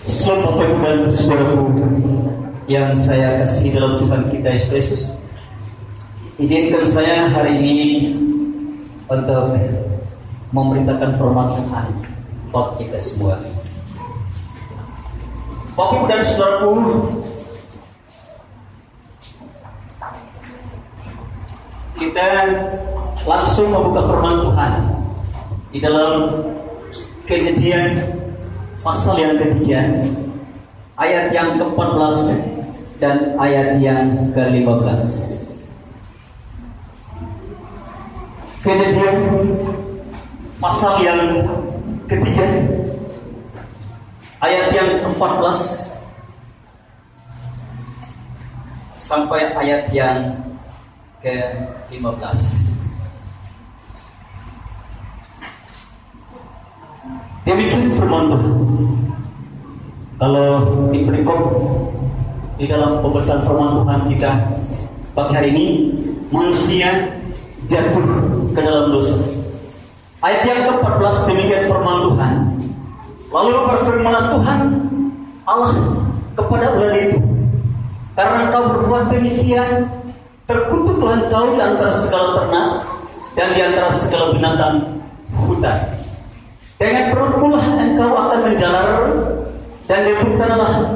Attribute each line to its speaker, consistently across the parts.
Speaker 1: So, Bapak Ibu dan Saudaraku yang saya kasih dalam Tuhan kita Yesus Kristus, izinkan saya hari ini untuk memberitakan firman Tuhan buat kita semua. Bapak Ibu dan Saudaraku, kita langsung membuka firman Tuhan di dalam Kejadian pasal yang ketiga, ayat yang ke-14 dan ayat yang ke-15. Kejadian pasal yang ketiga, ayat yang ke-14 sampai ayat yang ke-15. Demikian firman Tuhan. Kalau di berikut di dalam pembacaan firman Tuhan kita pagi hari ini, manusia jatuh ke dalam dosa. Ayat yang ke-14 demikian firman Tuhan. Lalu berfirmanlah Tuhan Allah kepada ular itu, karena engkau berbuat demikian, terkutuklah engkau di antara segala ternak dan di antara segala binatang hutan. Dengan perut pula engkau akan menjalar, dan dari tanah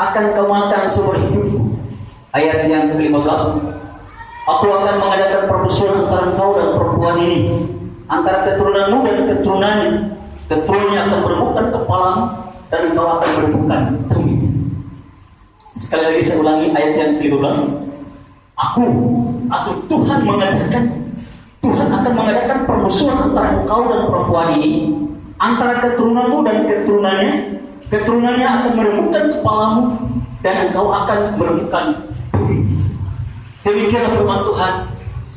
Speaker 1: akan kau makan seumur hidup. Ayat yang ke-15, aku akan mengadakan permusuhan antara engkau dan perempuan ini, antara keturunanmu dan keturunannya. Keturunannya akan meremukkan kepalamu, dan engkau akan meremukkan tumitnya. Sekali lagi saya ulangi ayat yang ke-15. Aku atau Tuhan akan mengadakan permusuhan antara engkau dan perempuan ini, antara keturunanmu dan keturunannya. Keturunannya akan meremukkan kepalamu, dan engkau akan meremukkan tumitnya. Demikianlah firman Tuhan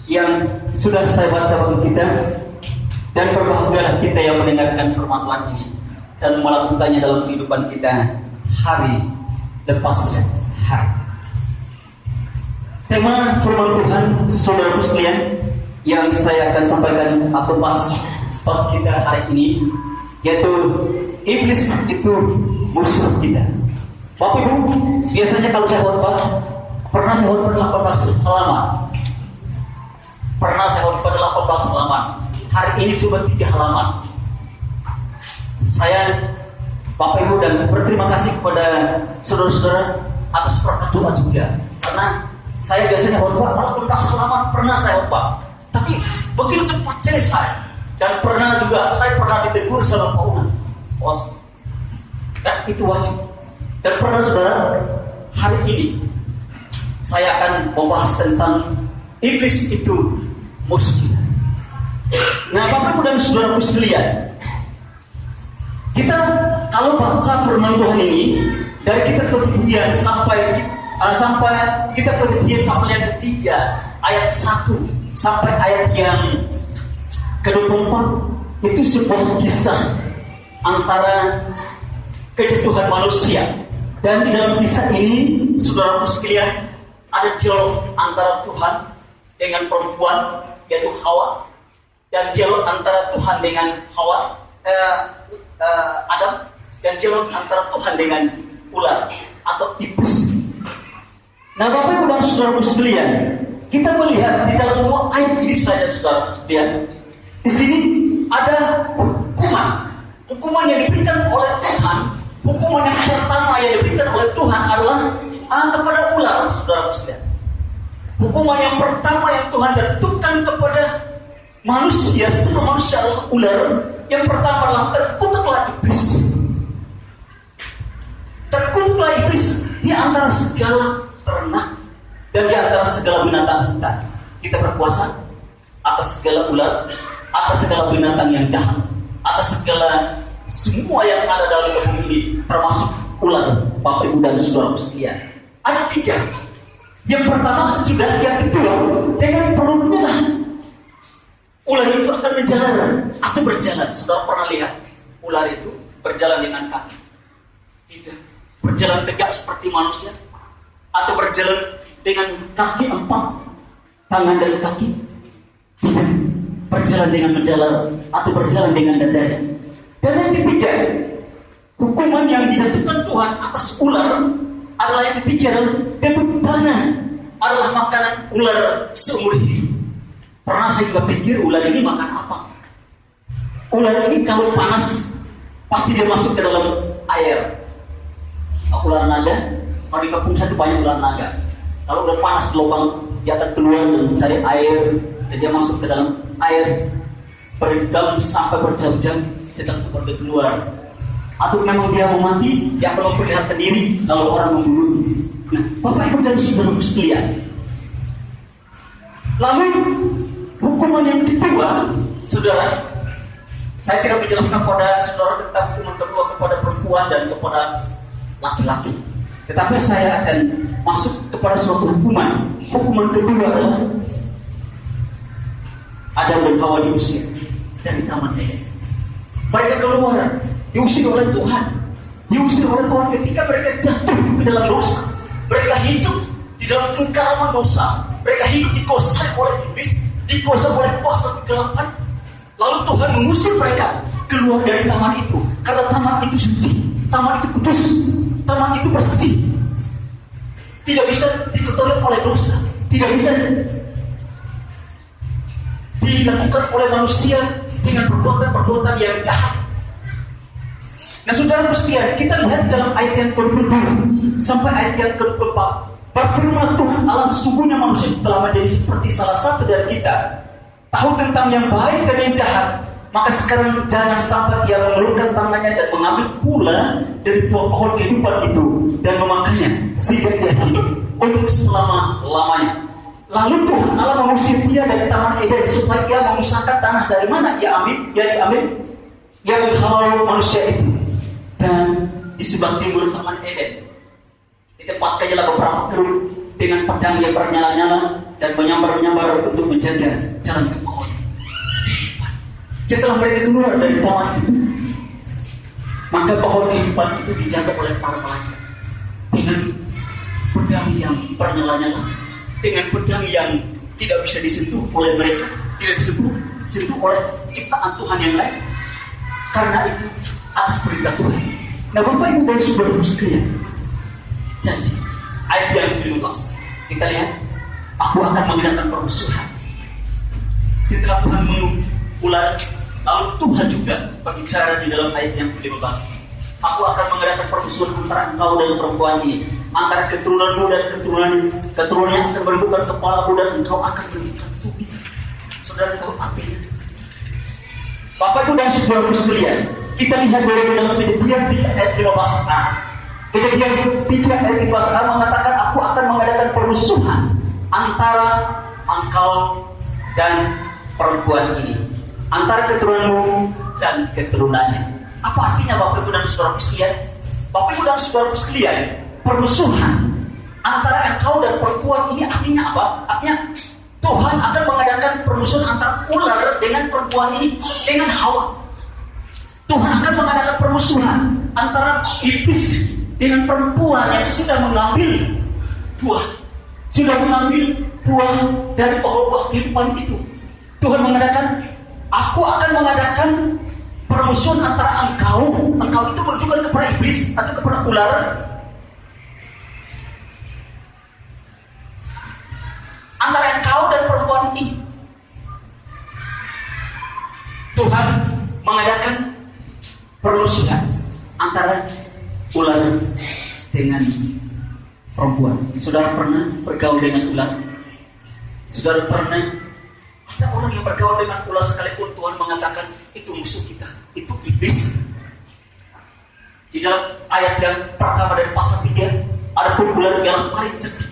Speaker 1: yang sudah saya baca bagi kita, dan berbahagialah kita yang mendengarkan firman Tuhan ini dan melakukannya dalam kehidupan kita hari lepas hari. Tema firman Tuhan, saudara sekalian, yang saya akan sampaikan atau bahas bagi kita hari ini, yaitu iblis itu musuh kita. Bapak Ibu, biasanya kalau saya khotbah, pernah saya khotbah 18 halaman. Hari ini cuma 3 halaman. Saya, Bapak Ibu, dan berterima kasih kepada saudara-saudara atas berkat doa juga. Karena saya biasanya khotbah 18 halaman, pernah saya khotbah, tapi begitu cepat selesai. Dan saya pernah ditegur sama Pak Una, dan itu wajib. Dan pernah saudara, hari ini saya akan membahas tentang iblis itu musuh kita. Nah, Bapak Ibu dan saudaraku sekalian, kita kalau baca firman Tuhan ini dari kita Kejadian sampai kita Kejadian pasal yang ketiga ayat 1 sampai ayat yang ke-24, itu sebuah kisah antara kejatuhan manusia. Dan di dalam kisah ini, saudaraku sekalian, ada dialog antara Tuhan dengan perempuan, yaitu Hawa, dan dialog antara Tuhan dengan Adam, dan dialog antara Tuhan dengan ular atau iblis. Nah, Bapak Ibu dan saudaraku sekalian, kita melihat di dalam 2 ayat ini saja, saudara sekalian, di sini ada hukuman yang diberikan oleh Tuhan. Hukuman yang pertama yang diberikan oleh Tuhan adalah kepada ular, saudara sekalian. Hukuman yang pertama yang Tuhan jatuhkan kepada manusia, semua manusia adalah ular. Yang pertama adalah terkutuklah iblis. Terkutuklah iblis di antara segala ternak dan di antara segala binatang hutan. Kita berkuasa atas segala ular, atas segala binatang yang jahat, atas segala semua yang ada dalam bumi ini, termasuk ular, Bapak Ibu dan saudara sekalian. Ada 3. Yang pertama sudah, yang kedua, dengan perutnya lah ular itu akan menjalar atau berjalan. Saudara pernah lihat ular itu berjalan dengan kaki? Tidak. Berjalan tegak seperti manusia, atau berjalan dengan kaki 4, tangan dan kaki? Tidak. Berjalan dengan menjalar atau berjalan dengan dadanya. Dan yang ketiga, Hukuman yang dijatuhkan Tuhan atas ular adalah yang ketiga, kebudana adalah makanan ular seumur hidup. Pernah saya juga pikir ular ini makan apa? Ular ini kalau panas pasti dia masuk ke dalam air. Ular naga, kalau di kampung saya itu banyak ular naga. Kalau udah panas gelombang, dia akan keluar dan mencari air, dan dia masuk ke dalam air, berendam sampai berjam-jam setelah itu baru keluar. Atau memang dia mau mati, dia akan memperlihatkan diri kalau orang membunuhnya. Nah, Bapak Ibu dan Saudara sekalian, lalu hukuman yang kedua, saudara, saya tidak menjelaskan kepada saudara tentang hukuman kedua kepada perempuan dan kepada laki-laki. Tetapi saya akan masuk kepada suatu hukuman. Hukuman kedua adalah Adam dan Hawa diusir dari Taman Eden. Mereka keluar, diusir oleh Tuhan. Diusir oleh Tuhan ketika mereka jatuh ke dalam dosa. Mereka hidup di dalam cengkeraman dosa. Mereka hidup dikuasai oleh iblis, dikuasai oleh kuasa kegelapan. Lalu Tuhan mengusir mereka keluar dari taman itu. Karena taman itu suci, taman itu kudus, taman itu bersih. Tidak bisa dikotori oleh dosa. Tidak bisa dilakukan oleh manusia dengan perbuatan-perbuatan yang jahat. Nah, saudara sekalian, kita lihat dalam ayat yang ke-22 sampai ayat yang ke-24. Berfirman Tuhan Allah, sesungguhnya manusia telah menjadi seperti salah satu dari kita, tahu tentang yang baik dan yang jahat. Maka sekarang jangan sampai ia mengeluarkan tangannya dan mengambil pula dari pohon kehidupan itu dan memakannya, sehingga dia hidup untuk selama-lamanya. Lalu Tuhan Allah mengusir dia dari Taman Eden supaya ia mengusahakan tanah dari mana ia diambil yang menghalau manusia itu, dan di sebelah timur Taman Eden ditempatkannya beberapa keruk dengan pedang yang bernyala-nyala dan menyambar-nyambar untuk menjaga jalan ke pohon. Setelah mereka keluar dari taman itu, maka pohon kehidupan itu dijaga oleh para malaikat dengan pedang yang bernyala-nyala, dengan pedang yang tidak bisa disentuh oleh mereka, tidak disentuh oleh ciptaan Tuhan yang lain. Karena itu atas perintah Tuhan. Nah, Bapak Ibu dan Saudara sekalian, janji ayat yang 15 kita lihat, aku akan mengadakan permusuhan. Setelah Tuhan mengutuk ular, lalu Tuhan juga berbicara di dalam ayat yang 15, aku akan mengadakan permusuhan antara engkau dan perempuan ini, antara keturunanmu dan keturunannya akan berembukan kepalamu dan engkau akan berembukan tubuh. Saudara tahu artinya? Bapak Ibu dan Saudara sekalian, kita lihat dari dalam Kejadian 3 ayat 15a. Kejadian 3 ayat 15a mengatakan, aku akan mengadakan permusuhan antara engkau dan perempuan ini, antara keturunanmu dan keturunannya. Apa artinya Bapak Ibu dan Saudara sekalian? Bapak Ibu dan Saudara sekalian, permusuhan antara engkau dan perempuan ini artinya apa? Artinya Tuhan akan mengadakan permusuhan antara ular dengan perempuan ini, dengan Hawa. Tuhan akan mengadakan permusuhan antara iblis dengan perempuan yang sudah mengambil buah dari pohon buah kehidupan itu. Tuhan mengadakan, aku akan mengadakan permusuhan antara engkau itu menunjukkan kepada iblis atau kepada ular, antara engkau dan perempuan ini. Tuhan mengadakan permusuhan antara ular dengan perempuan. Saudara pernah bergaul dengan ular? Saudara pernah ada orang yang bergaul dengan ular sekalipun Tuhan mengatakan itu musuh kita, itu iblis. Di dalam ayat yang pertama dari pasal 3, ada pun ular yang paling cerdik.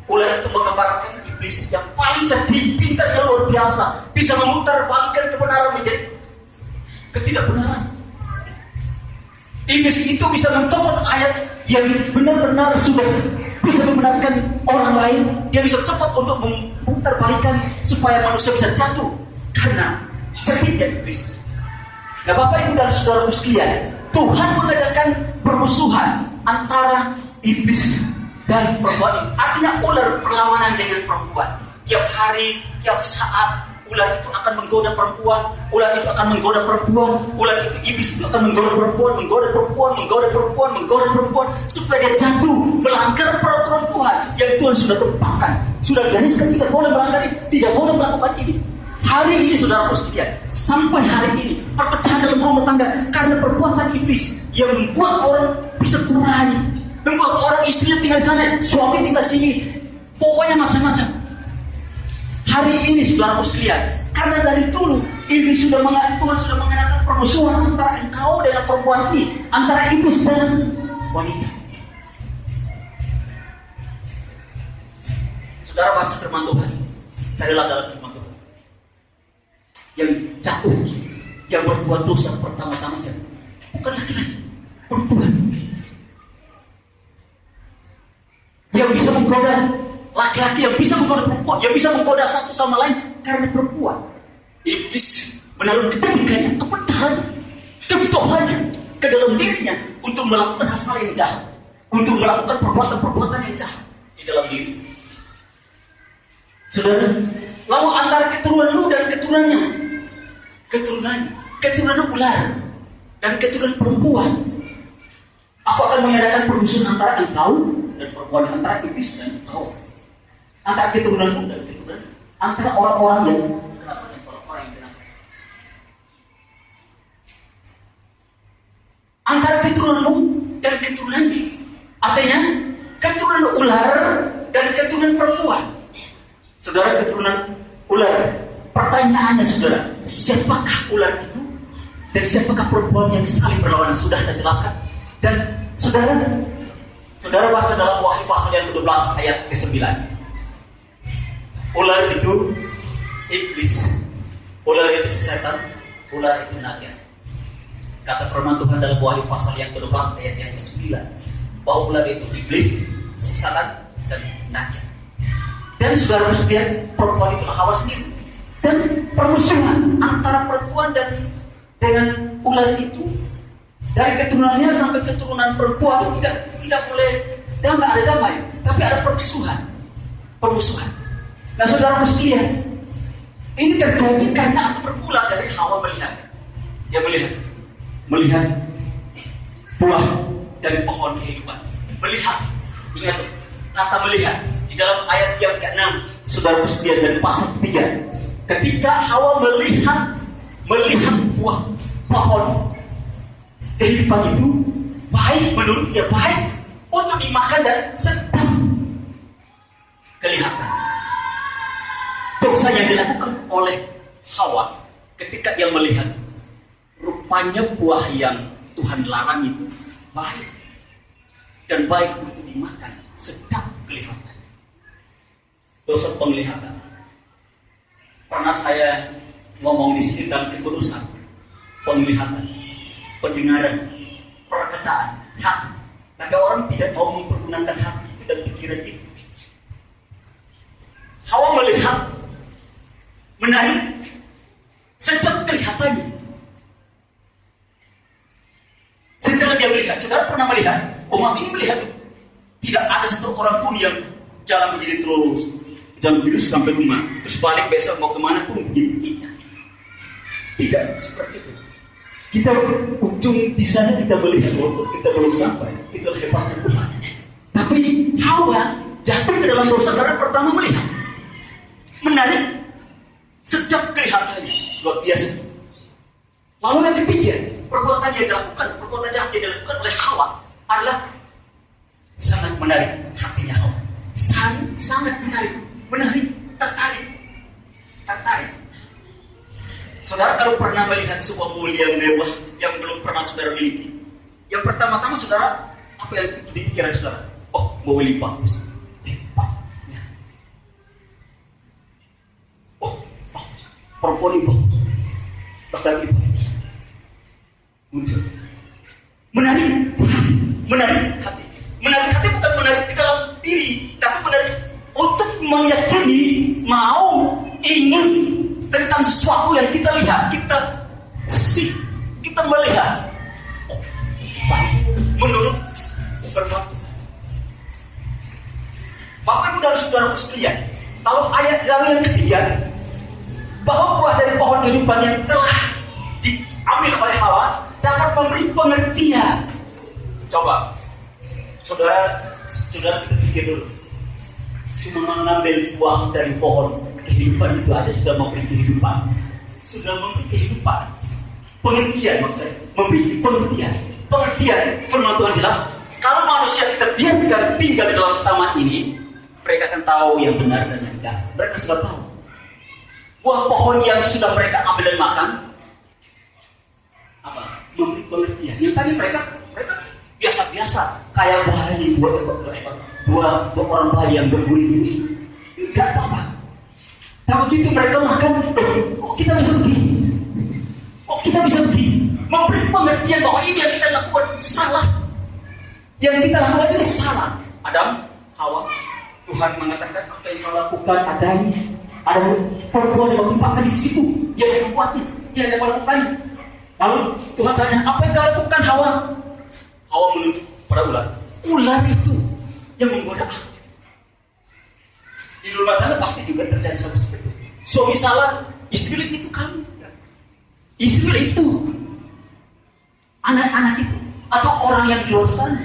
Speaker 1: Ular itu menggambarkan iblis yang paling cerdik, pintar yang luar biasa, bisa memutar balikkan kebenaran menjadi ketidakbenaran. Iblis itu bisa mencopot ayat yang benar-benar sudah bisa membenarkan orang lain. Dia bisa cepat untuk memutar balikan supaya manusia bisa jatuh karena cerdiknya iblis. Nah, Bapak Ibu dan Saudara sekalian, Tuhan mengadakan permusuhan antara iblis dan perempuan. Artinya ular perlawanan dengan perempuan. Tiap hari, tiap saat ular itu akan menggoda perempuan, ular itu akan menggoda perempuan, ular itu iblis itu akan menggoda perempuan, menggoda perempuan supaya dia jatuh melanggar peraturan Tuhan yang Tuhan sudah tetapkan, sudah gariskan tidak boleh melanggar, tidak boleh melakukan ini. Hari ini saudara sekalian, sampai hari ini perpecahan dalam rumah tangga karena perbuatan iblis yang membuat orang bisa cerai, membuat orang istrinya tinggal di sana, suami tinggal sini, pokoknya macam-macam. Hari ini saudara sekalian, karena dari dulu iblis Tuhan sudah mengadakan permusuhan antara engkau dengan perempuan ini, antara iblis dan wanita. Saudara baca firman Tuhan, carilah dalam firman Tuhan. Yang jatuh, yang berbuat dosa pertama-tama siapa? Bukan laki-laki, perempuan. Yang bisa menggoda laki-laki, yang bisa menggoda perempuan, yang bisa menggoda satu sama lain karena perempuan. Iblis menaruh keterikatnya, kebenaran, kebodohannya ke dalam dirinya untuk melakukan hal-hal yang jahat, untuk melakukan perbuatan-perbuatan yang jahat di dalam diri. Saudara, lalu antara keturunan lu dan keturunan ular dan keturunan perempuan, aku akan mengadakan permusuhan antara engkau dan perempuan, antara iblis dan engkau, antara keturunan lu dan keturunan, antara orang-orang yang kenapa dan orang-orang yang kenapa, antara keturunan lu dan keturunan, artinya keturunan ular dan keturunan perempuan. Saudara, keturunan ular, pertanyaannya saudara, siapakah ular itu dan siapakah perempuan yang saling berlawanan? Sudah saya jelaskan. Dan saudara baca dalam Wahyu pasal yang ke-12 ayat ke-9. Ular itu iblis, ular itu setan, ular itu naga. Kata firman Tuhan dalam Wahyu pasal yang ke-12 ayat yang ke-9, bahwa ular itu iblis, setan, dan naga. Dan saudara sekalian, perempuan itulah Hawa sendiri. Dan permusuhan antara perempuan dan dengan ular itu, dari keturunannya sampai keturunan perempuan tidak boleh damai, ada damai, tapi ada permusuhan. Nah saudara sekalian, ini terjadi karena atau bermula dari Hawa melihat. Dia melihat buah dari pohon kehidupan. Melihat, ingat kata melihat di dalam ayat yang ke-6, saudara sekalian, dari pasal 3. Ketika Hawa melihat buah pohon kehidupan itu baik, menurut dia baik untuk dimakan dan sedang kelihatan. Dosa yang dilakukan oleh Hawa ketika ia melihat rupanya buah yang Tuhan larang itu baik dan baik untuk dimakan, sedang kelihatan. Dosa penglihatan. Pernah saya ngomong di sini tentang kekudusan, penglihatan, pendengaran, perkataan, hati. Tapi orang tidak mau mempergunakan hati itu dan pikiran itu. Hawa melihat, menarik, sedang kelihatannya. Setelah dia melihat, saudara pernah melihat, umat ini melihat, tidak ada satu orang pun yang jalan begini terus, jalan begini sampai rumah, terus balik besok mau kemana pun begini. Tidak seperti itu. Kita ujung di sana kita melihat, walaupun kita belum sampai. Itulah hebatnya Tuhan. Tapi Hawa jatuh ke dalam dosa karena pertama melihat, menarik, sedap kelihatannya, luar biasa. Lalu yang ketiga, perbuatan yang dilakukan, perbuatan jahat yang dilakukan oleh Hawa adalah sangat menarik hatinya Hawa. Sangat menarik, tertarik. Saudara kalau pernah melihat sebuah mobil yang mewah yang belum pernah saudara miliki, yang pertama-tama saudara, apa yang dipikiran saudara? Oh, mobil ini bagus. Ya. Oh, bagus. Perempuan ini bagus. Laki-laki bagus. Muncul. Menarik hati. Menarik hati bukan menarik di dalam diri, tapi menarik untuk meyakini, mau, ingin tentang sesuatu yang kita lihat, kita melihat. Oh, menurut firman Tuhan. Bapak Ibu dan saudara sekalian, kalau ayat yang ketiga, bahwa buah dari pohon kehidupan yang telah diambil oleh Hawa dapat memberi pengertian. Coba, saudara kita pikir dulu. Cuma mengambil buah dari pohon kehidupan itu aja sudah memberi kehidupan. Sudah memberi kehidupan. Pengertian maksudnya, memberi pengertian. Pengertian firman Tuhan jelas. Kalau manusia kita biarkan tinggal di dalam taman ini, mereka akan tahu yang benar dan yang jahat. Mereka sudah tahu. Buah pohon yang sudah mereka ambil dan makan, apa? Memberi pengertian. Yang tadi mereka biasa-biasa, kayak bayi, buah orang bayi yang berbunyi, tidak apa-apa. Tapi begitu mereka makan, kok kita bisa begini? Kok kita bisa begini? Memberi pengertian bahwa ini yang kita lakukan salah. Yang kita lakukan ini salah. Adam, Hawa, Tuhan mengatakan apa yang kau lakukan ada perempuan yang menggumpalkan di situ. Dia yang membuatnya, dia yang melakukannya. Lalu Tuhan tanya, apa yang kau lakukan Hawa? Hawa menunjuk pada ular. Ular itu yang menggoda. Di rumah tangga pasti juga terjadi seperti itu. Suami salah, istri bilang itu kamu. Istri bilang itu. Anak-anak itu. Atau orang yang di luar sana.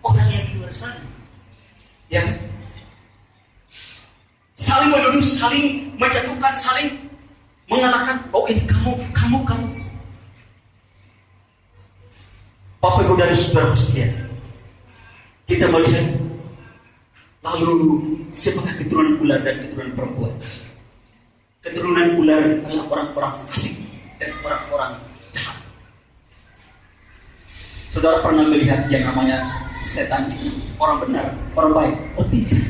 Speaker 1: Orang yang di luar sana. Yang saling menuduh, saling menjatuhkan, saling mengatakan, oh ini kamu. Bapak Ibu dan Saudara sekalian, kita melihat lalu sebagai keturunan ular dan keturunan perempuan. Keturunan ular adalah orang-orang fasik dan orang-orang jahat. Saudara pernah melihat yang namanya setan itu orang benar, orang baik? Oh tidak.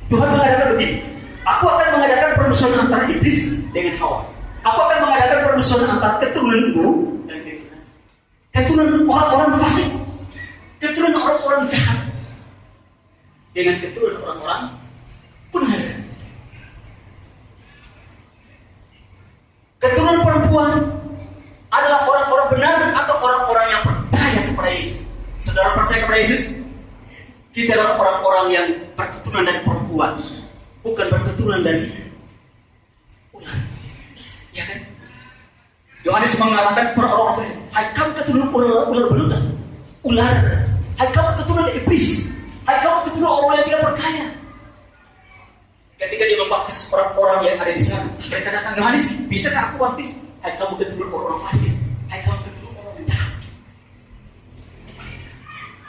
Speaker 1: Tuhan mengadakan begini. Aku akan mengadakan permusuhan antara iblis dengan Hawa. Aku akan mengadakan permusuhan antara keturunanmu dan keturunan orang-orang fasik, keturunan orang-orang jahat dengan keturunan orang-orang benar. Keturunan perempuan adalah orang-orang benar atau orang-orang yang percaya kepada Yesus. Saudara percaya kepada Yesus? Kita adalah orang-orang yang berketurunan dari perempuan, bukan berketurunan dari ular. Ya kan? Yohanes mengatakan kepada orang-orang, hai kamu keturunan ular beludak, ular. Hai kamu keturunan iblis. Hai kamu keturunan orang yang tidak percaya. Ketika dia membaptis orang-orang yang ada di sana, mereka datang, Yohanes, bisakah aku baptis? Hai kamu keturunan orang fasik. Hai kamu keturunan orang yang jahat.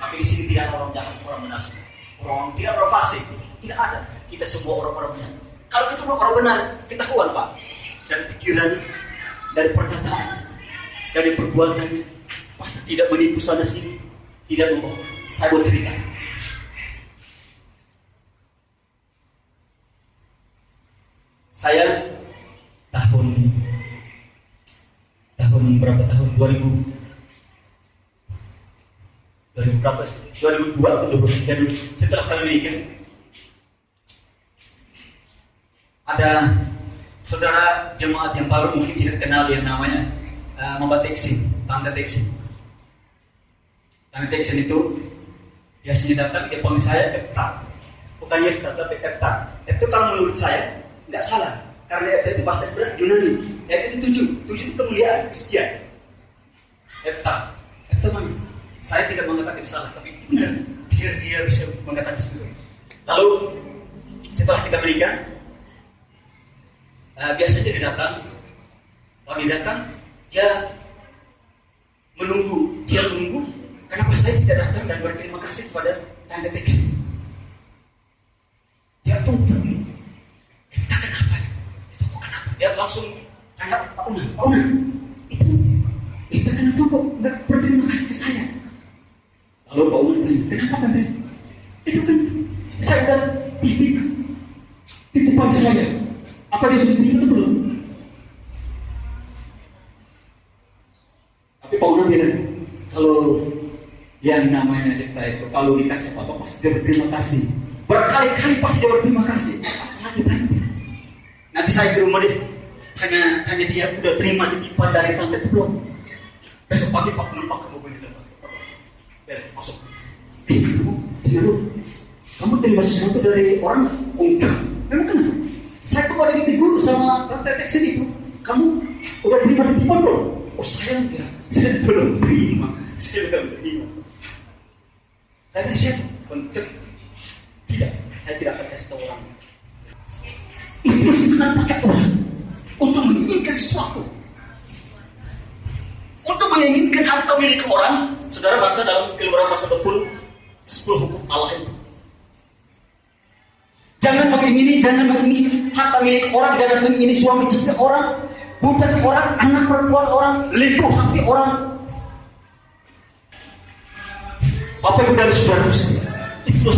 Speaker 1: Tapi di sini tidak ada orang jahat, orang munafik. Orang tidak orang fasik, tidak ada. Kita semua orang-orang benar. Kalau keturunan orang benar, kita kuat Pak. Dari pikirannya, dari perkataan, dari perbuatannya, pasti tidak menipu sana sini, tidak membohong. Saya mau cerita. Saya tahun berapa tahun 2000 berapa 2002 atau 2003 setelah kami menikah, ada saudara jemaat yang baru mungkin tidak kenal yang namanya Mama Teksin, Tante Teksin. Tante Teksin itu biasanya datang dia panggil saya Efta, bukan Yefta tapi Efta. Itu kalau menurut saya tidak salah, karena Efta itu bahasa Yunani. Efta itu tujuh itu kemuliaan, kesucian. Efta mana? Saya tidak mengatakan salah, tapi itu benar. Biar dia bisa mengatakan seperti itu. Lalu setelah kita menikah, biasanya dia datang. Kalau dia datang, dia menunggu. Kenapa saya tidak datang dan berterima kasih kepada Tante Teksin? Dia tunggu. Kita kenapa? Itu kenapa? Dia langsung tanya, Pak Una, itu kenapa kok nggak berterima kasih ke saya? Lalu Pak Una tanya, kenapa Tante? Itu kan saya udah titipan saya. Apa dia sudah terima itu belum? Tapi Pak Una bilang, kalau yang namanya kita itu kalau dikasih apa-apa pasti dia berterima kasih. Berkali-kali pasti dia berterima kasih. Lagi tanya. Nanti saya ke rumah deh, tanya dia udah terima titipan dari tante itu belum? Besok pagi Pak numpang ke mobil itu. Masuk. Kamu terima sesuatu dari orang? Enggak. Memang kenapa? Saya kemarin ditegur sama tetek itu. Kamu udah terima titipan belum? Oh saya enggak, saya belum terima. Saya siap untuk tidak, saya tidak akan kasih tahu orang. Iblis akan pakai orang untuk menginginkan sesuatu, untuk menginginkan harta milik orang. Saudara baca dalam Keluaran pasal 20, 10 hukum Allah itu. Jangan mengingini harta milik orang, jangan mengingini suami istri orang, budak orang, anak perempuan orang, lembu sakti orang. Bapak Ibu dan Saudara itu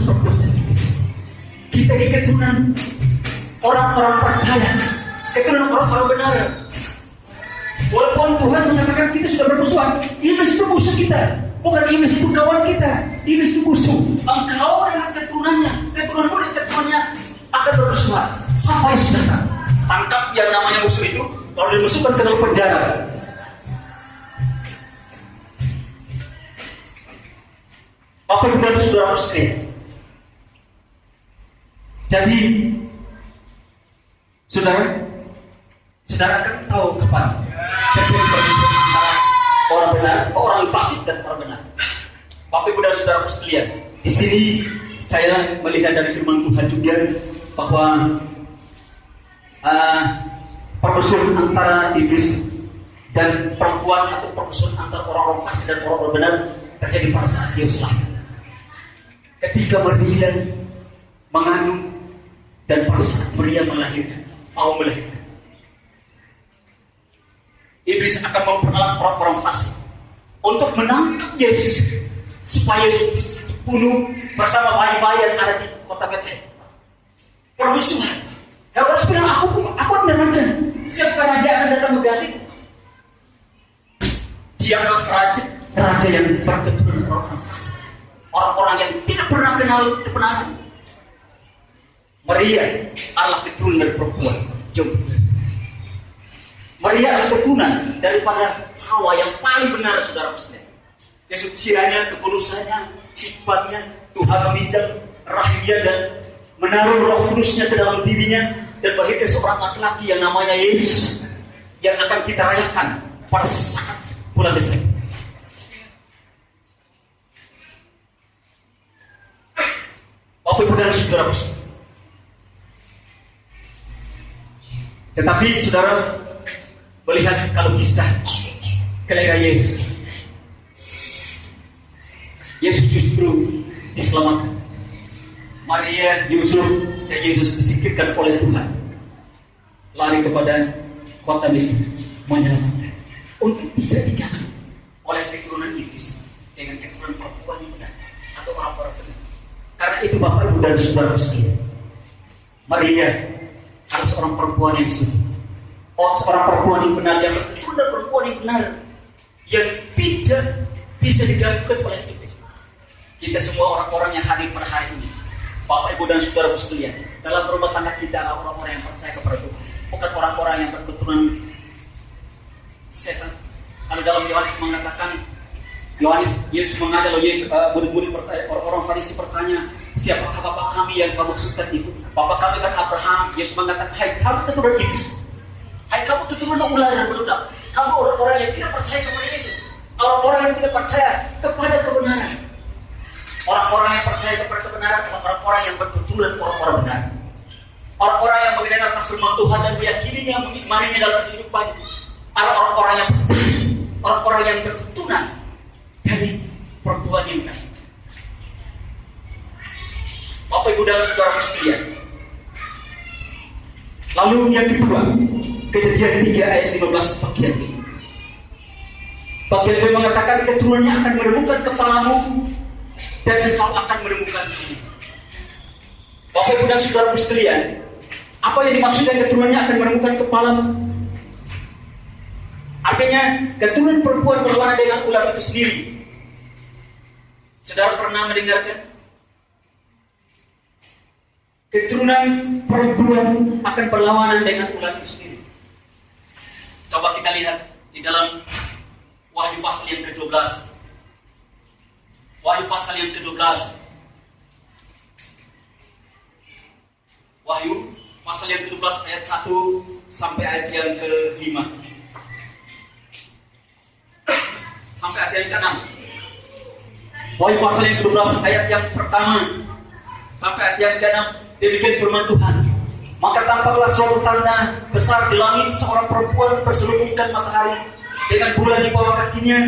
Speaker 1: kita ini keturunan orang-orang percaya, keturunan orang-orang benar. Walaupun Tuhan mengatakan kita sudah bermusuhan, iblis itu musuh kita, bukan iblis itu kawan kita, iblis itu musuh. Engkau dengan keturunannya akan bermusuhan sampai sudah tangkap yang namanya musuh itu, lalu dimasukkan ke dalam penjara. Bapak Ibu dan Saudara sekalian, jadi saudara akan tahu kapan terjadi permusuhan antara orang benar, orang fasik dan orang benar. Bapak Ibu dan Saudara sekalian, di sini saya melihat dari firman Tuhan juga bahwa permusuhan antara iblis dan perempuan atau permusuhan antara orang-orang fasik dan orang-orang benar terjadi pada saat Yesus lahir. Ketika Maria mengandung dan pada saat Maria melahirkan, iblis akan memperalat orang-orang fasik untuk menangkap Yesus supaya Yesus dibunuh bersama bayi-bayi yang ada di kota Betlehem. Permusuhan. Herodes bilang, aku adalah raja. Siapa raja akan datang mengganti? Dia adalah raja yang berketurunan orang-orang fasik, orang-orang yang tidak pernah kenal kebenaran. Maria adalah keturunan dari perempuan. Maria adalah keturunan daripada Hawa yang paling benar, saudara sekalian. Kesuciannya, kekudusannya, sifatnya, Tuhan meminjam rahimnya dan menaruh Roh Kudusnya ke dalam dirinya dan melahirkan seorang laki-laki yang namanya Yesus yang akan kita rayakan pada saat bulan Desember. Bapak Ibu dan Saudara, tetapi saudara melihat kalau kisah kelahiran Yesus justru diselamatkan. Maria, Yusuf, dan Yesus disingkirkan oleh Tuhan, lari kepada kota Mesir menyelamatkan untuk tidak diganggu oleh keturunan iblis dengan keturunan perempuan yang benar atau orang-orang benar. Karena itu Bapak Ibu dan Saudara sekalian, Maria adalah seorang perempuan yang suci, seorang perempuan yang benar, yang keturunan perempuan yang benar, yang tidak bisa diganggu oleh iblis. Kita semua orang-orang yang hadir pada hari ini, Bapak Ibu dan Saudara sekalian, dalam rumah tangga kita adalah orang-orang yang percaya kepada Tuhan, bukan orang-orang yang berketurunan setan. Kalau dalam Yohanes mengatakan, Yesus mengajar, murid-murid orang Farisi bertanya, siapakah Bapak kami yang kamu maksudkan itu? Bapak kami kan Abraham. Yesus mengatakan, hai kamu keturunan iblis, hai kamu keturunan ular dan beludak, kamu orang-orang yang tidak percaya kepada Yesus, orang-orang yang tidak percaya kepada kebenaran. Orang-orang yang percaya kepada kebenaran adalah orang-orang yang berketurunan orang-orang benar, orang-orang yang mendengarkan firman Tuhan dan meyakininya, mengimaninya dalam kehidupan. Ada orang-orang yang percaya, orang-orang yang berketurunan dari perempuan yang benar. Bapak Ibu dan Saudara sekalian, lalu yang kedua, Kejadian 3 ayat 15 bagian B. Bagian B mengatakan keturunannya akan menemukan kepalamu dan engkau akan menemukan diri. Bapak Ibu dan Saudara sekalian, apa yang dimaksudkan keturunannya akan menemukan kepalamu? Artinya keturunan perempuan berlawanan dengan ular itu sendiri. Saudara pernah mendengarkan? Keturunan perempuan akan berlawanan dengan ular itu sendiri. Coba kita lihat di dalam Wahyu pasal yang ke-12. Wahyu pasal yang ke-12. Wahyu pasal yang ke-12 ayat 1 sampai ayat yang ke-5. Sampai ayat yang ke-6. Poin pasal yang ke-12 ayat yang pertama sampai ayat yang ke-6, demikian firman Tuhan. Maka tampaklah suatu tanda besar di langit, seorang perempuan berselubungkan matahari dengan bulan di bawah kakinya,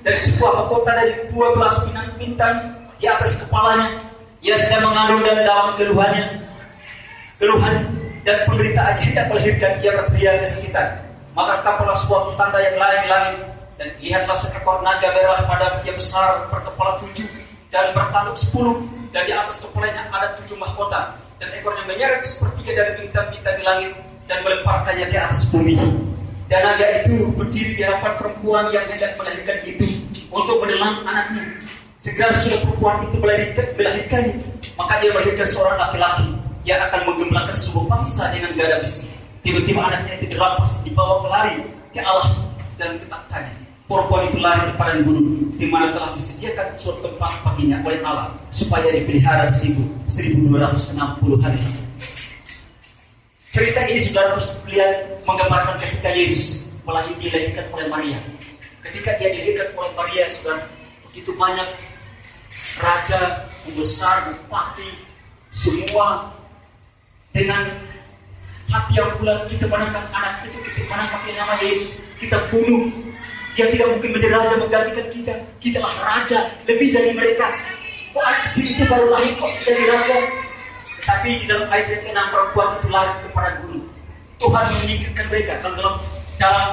Speaker 1: dari sebuah mahkota dari 12 bintang di atas kepalanya. Ia sedang mengandung dan dalam keluhan dan penderitaan hendak melahirkan, ia berteriak kesakitan. Maka tampaklah sebuah tanda yang lain di langit, dan lihatlah seekor naga merah pada ia besar berkepala 7 dan bertanduk 10, dan di atas kepalanya ada 7 mahkota, dan ekornya menyeret sepertiga dari bintang-bintang di langit dan melemparkannya ke atas bumi. Dan naga itu berdiri di hadapan perempuan yang hendak melahirkan itu untuk menelan anaknya. Segera sudah perempuan itu melahirkannya, maka ia melahirkan seorang laki-laki yang akan menggemblangkan sebuah bangsa dengan gada besi. Tiba-tiba anaknya itu dirampas, dibawa lari ke Allah dan ketakutannya. Perempuan itu lari ke padang gunung, di mana telah disediakan suatu tempat baginya oleh Allah, supaya dipelihara di situ 1260 hari. Cerita ini saudara lihat menggambarkan ketika Yesus dilahirkan oleh Maria. Ketika ia dilahirkan oleh Maria, saudara, begitu banyak raja, pembesar, bupati, semua dengan hati yang bulat kita menangkap anak itu, kita menangkap nama Yesus, kita bunuh. Dia tidak mungkin menjadi raja menggantikan kita. Kitalah raja lebih dari mereka. Kok anak kecil itu baru lahir kok jadi raja? Tetapi di dalam ayat yang ke-6, perempuan itu lari kepada gunung. Tuhan menyingkirkan mereka. Kalau dalam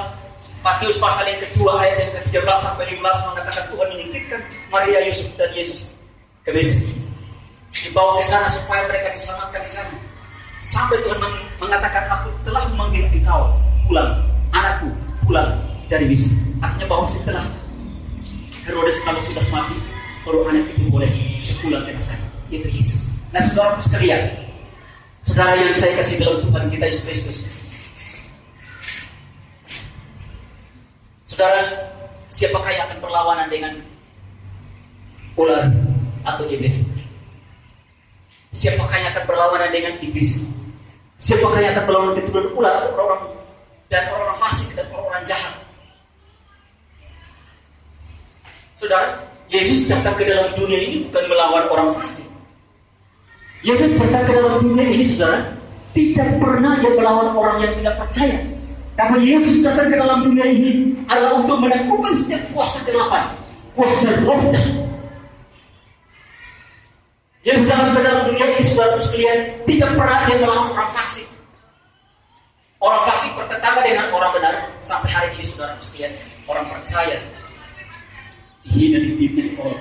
Speaker 1: Matius pasal yang kedua ayat yang ke-13 sampai 15 mengatakan Tuhan menyingkirkan Maria, Yusuf dan Yesus ke Mesir, dibawa ke sana supaya mereka diselamatkan di sana. Sampai Tuhan mengatakan, aku telah memanggil engkau pulang, anakku pulang dari Mesir. Artinya bahwa setelah Herodes kalau sudah mati, baru anak itu boleh pulang ke sana. Itu Yesus. Nah, saudara sekalian, saudara yang saya kasih dalam Tuhan kita Yesus Kristus, saudara, siapakah yang akan berlawanan dengan ular atau iblis? Siapakah yang akan berlawanan dengan iblis? Siapakah yang akan berlawanan dengan ular atau orang-orang fasik dan orang-orang jahat? Saudara, Yesus datang ke dalam dunia ini bukan melawan orang fasik. Yesus datang ke dalam dunia ini, saudara, tidak pernah dia melawan orang yang tidak percaya. Karena Yesus datang ke dalam dunia ini adalah untuk menaklukkan setiap kuasa kegelapan, kuasa roh jahat. Yesus datang ke dalam dunia ini, saudara sekalian, tidak pernah dia melawan orang fasik. Orang fasik bertetangga dengan orang benar. Sampai hari ini, saudara sekalian, orang percaya dihina, difitnah oleh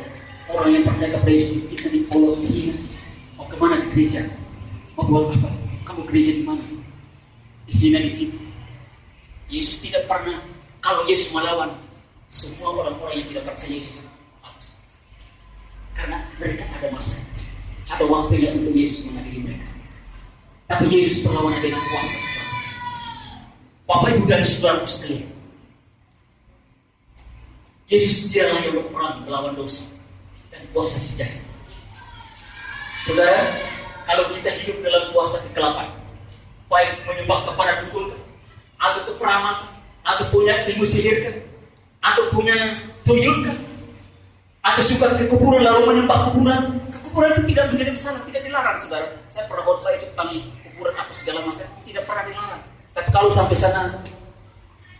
Speaker 1: orang yang percaya kepada Yesus, difitnah, dipolok, dihina. Mau kemana di gereja? Mau buat apa? Kamu gereja di mana? Dihina, difitnah. Yesus tidak pernah. Kalau Yesus melawan semua orang-orang yang tidak percaya Yesus, karena mereka ada masa, ada waktunya untuk Yesus mengadili mereka. Tapi Yesus berlawan dengan kuasa. Bapak Ibu dan saudara sekalian, Yesus dialah yang berperang melawan dosa dan kuasa si jahat. Saudara, kalau kita hidup dalam kuasa kegelapan, baik menyembah kepada dukun, atau ke peramal, atau punya ilmu sihir, atau punya tuyul, atau suka ke kuburan lalu menyembah kuburan, kekuburan itu tidak menjadi masalah, tidak dilarang, saudara. Saya pernah khotbah itu tentang kuburan apa segala macam, tidak pernah dilarang. Tapi kalau sampai sana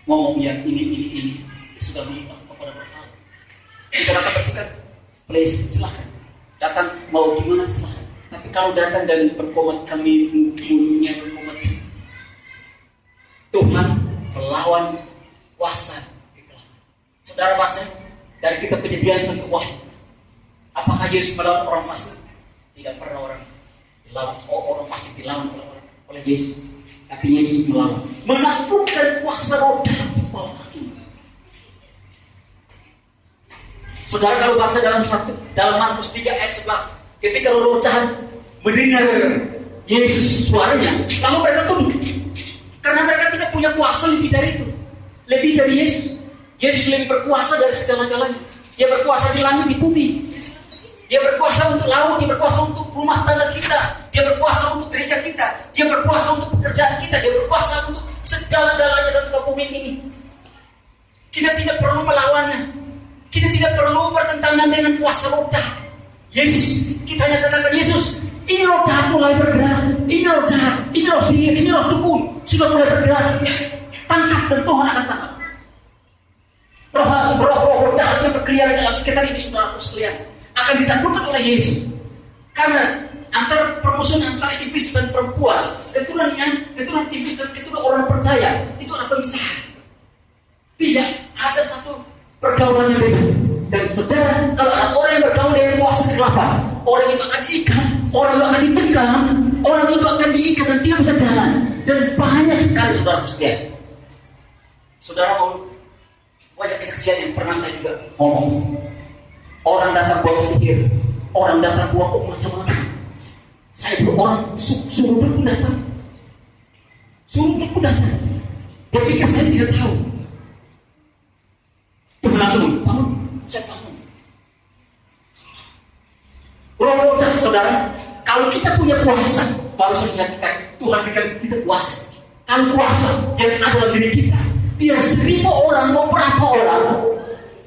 Speaker 1: ngomong yang ini sudah menyembah kepada berhala, kita datang bersikap, please silahkan datang, mau gimana silahkan. Tapi kalau datang dan berkomat kami bunuhnya, berkomat, Tuhan melawan kuasa kegelapan. Saudara baca dari kitab Kejadian sampai Wahyu, apakah Yesus melawan orang fasik? Tidak pernah orang fasik dilawan oleh Yesus. Tapi Yesus melawan, menaklukkan kuasa roh jahat di bawah kaki. Saudara kalau baca dalam Markus 3 ayat 11, ketika roh jahat mendengar Yesus suaranya, lalu mereka tunduk. Karena mereka tidak punya kuasa lebih dari itu, lebih dari Yesus. Yesus lebih berkuasa dari segala-galanya. Dia berkuasa di langit, di bumi.
Speaker 2: Dia berkuasa untuk laut, dia berkuasa untuk rumah tangga kita, dia berkuasa untuk gereja kita, dia berkuasa untuk pekerjaan kita, dia berkuasa untuk segala-galanya dalam bumi ini. Kita tidak perlu melawannya, kita tidak perlu bertentangan dengan kuasa roh jahat. Yesus, kita hanya katakan, Yesus, ini roh jahat mulai bergerak, ini roh jahat, ini roh sihir, ini roh dukun sudah mulai bergerak. Tangkap dan Tuhan akan tangkap. Roh jahat yang berkeliaran dalam sekitar ini, saudara sekalian, akan ditakutkan oleh Yesus. Karena antara permusuhan antara iblis dan perempuan, keturunan iblis dan keturunan orang percaya, itu adalah pemisahan. Tidak ada satu pergaulan yang bebas. Dan saudara, kalau ada orang yang bergaul dengan kuasa kegelapan, orang itu akan diikat, orang itu akan dicengkam, orang itu akan diikat dan tidak bisa jalan. Dan banyak sekali saudara sekalian. Saudara mau banyak kesaksian yang pernah saya juga ngomong. Orang datang bawa sihir, orang datang bawa macam-macam. Saya orang suruh dukun datang, Dia pikir saya tidak tahu. Tuhan langsung bangun, saya bangun. Roh jahat, saudara, kalau kita punya kuasa, baru saja Tuhan berikan kita kuasa. Kalau kuasa yang ada dalam diri kita, biar 1000 orang mau berapa orang,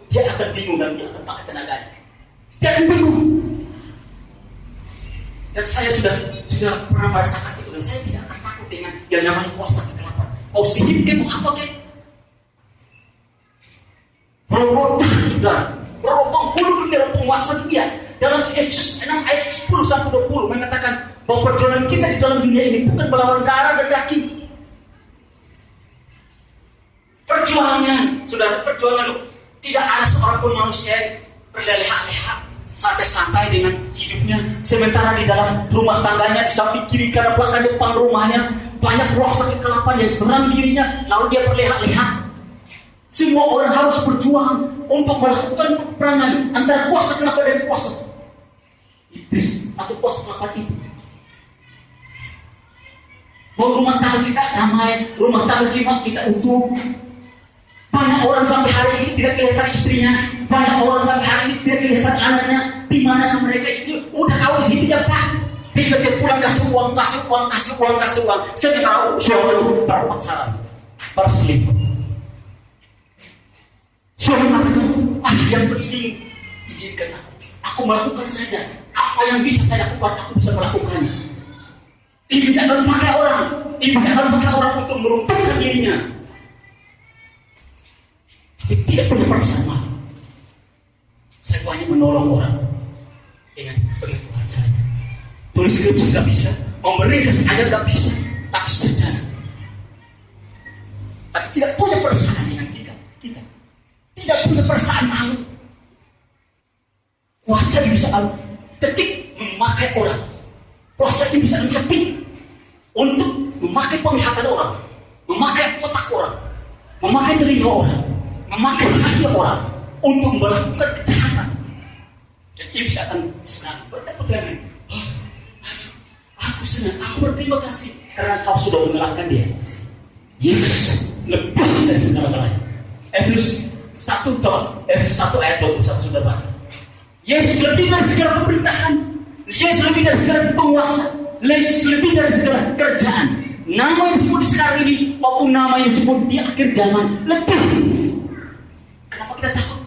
Speaker 2: dia akan bingung dan dia akan pakai tenaganya. Dia akan bingung. Dan saya sudah pernah merasakan itu, dan saya tidak akan takut dengan yang namanya kuasa kegelapan. Mau sihir ke, mau apa ke? Roh jahat, roh penghulu dalam penguasa dunia. Dalam Yesus 6 ayat 10-20 mengatakan bahwa perjuangan kita di dalam dunia ini bukan melawan darah dan daging. Perjuangan, saudara, perjuangan loh. Tidak ada seorang pun manusia berleha-leha sampai santai dengan hidupnya, sementara di dalam rumah tangganya, di samping kiri kanan belakang depan rumahnya banyak kuasa kegelapan yang serang dirinya, lalu dia berleha-leha. Semua orang harus berjuang untuk melakukan peperangan antara kuasa kegelapan dan kuasa iblis atau kuasa kegelapan itu. Mau rumah tangga kita damai, rumah tangga kita utuh. Banyak orang sampai hari ini tidak kelihatan istrinya, banyak orang sampai hari ini tidak kelihatan anaknya. Di mana mereka istri udah kawin sih tidak Pak? Tiba-tiba pulang kasih uang. Sementara suami berpacaran, berselingkuh. Suami mengatakan, yang penting izinkan aku melakukan saja. Apa yang bisa saya lakukan, aku bisa melakukannya. Iblis akan pakai orang untuk meruntuhkan dirinya. Tapi tidak punya perasaan malu. Saya banyak menolong orang dengan pengetahuan saya. Tulis skripsi nggak bisa, memberi kasih ajar nggak bisa, tapi sejarah. Tapi tidak punya perasaan dengan kita tidak punya perasaan malu. Kuasa ini bisa cetik memakai orang. Kuasa ini bisa mencetik untuk memakai penglihatan orang, memakai otak orang, memakai telinga orang, memakai hati orang untuk melakukan kejahatan. Dan iblis akan senang bertepuk-tangan. Aku senang, aku berterima kasih karena kau sudah mengalahkan dia. Yesus lebih dari segala-galanya. Efesus 1 ayat 21 sudah baca. Yesus lebih dari segala pemerintahan, Yesus lebih dari segala penguasa, Yesus lebih dari segala kerajaan. Nama yang disebut sekarang ini maupun nama yang disebut di akhir zaman lebih. Kenapa kita takut?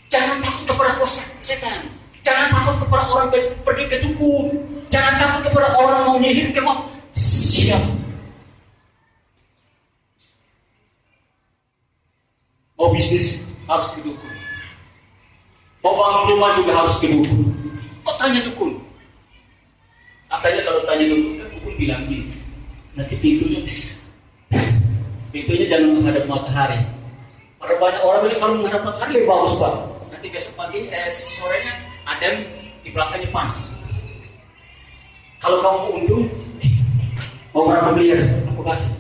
Speaker 2: Jangan takut kepada kuasa setan. Jangan takut kepada orang pergi ke dukun. Jangan takut kepada orang mau nyihir ke mau siap. Mau bisnis harus ke dukun. Mau bangun rumah juga harus ke dukun. Kok tanya dukun? Katanya kalau tanya dukun bilang gini, nanti pintunya jangan menghadap matahari. Pada banyak orang bilang kalau menghadap matahari lebih bagus Pak. Nanti besok pagi sorenya ada di belakangnya panas. Kalau kamu mau untung, mau berapa miliar aku kasih.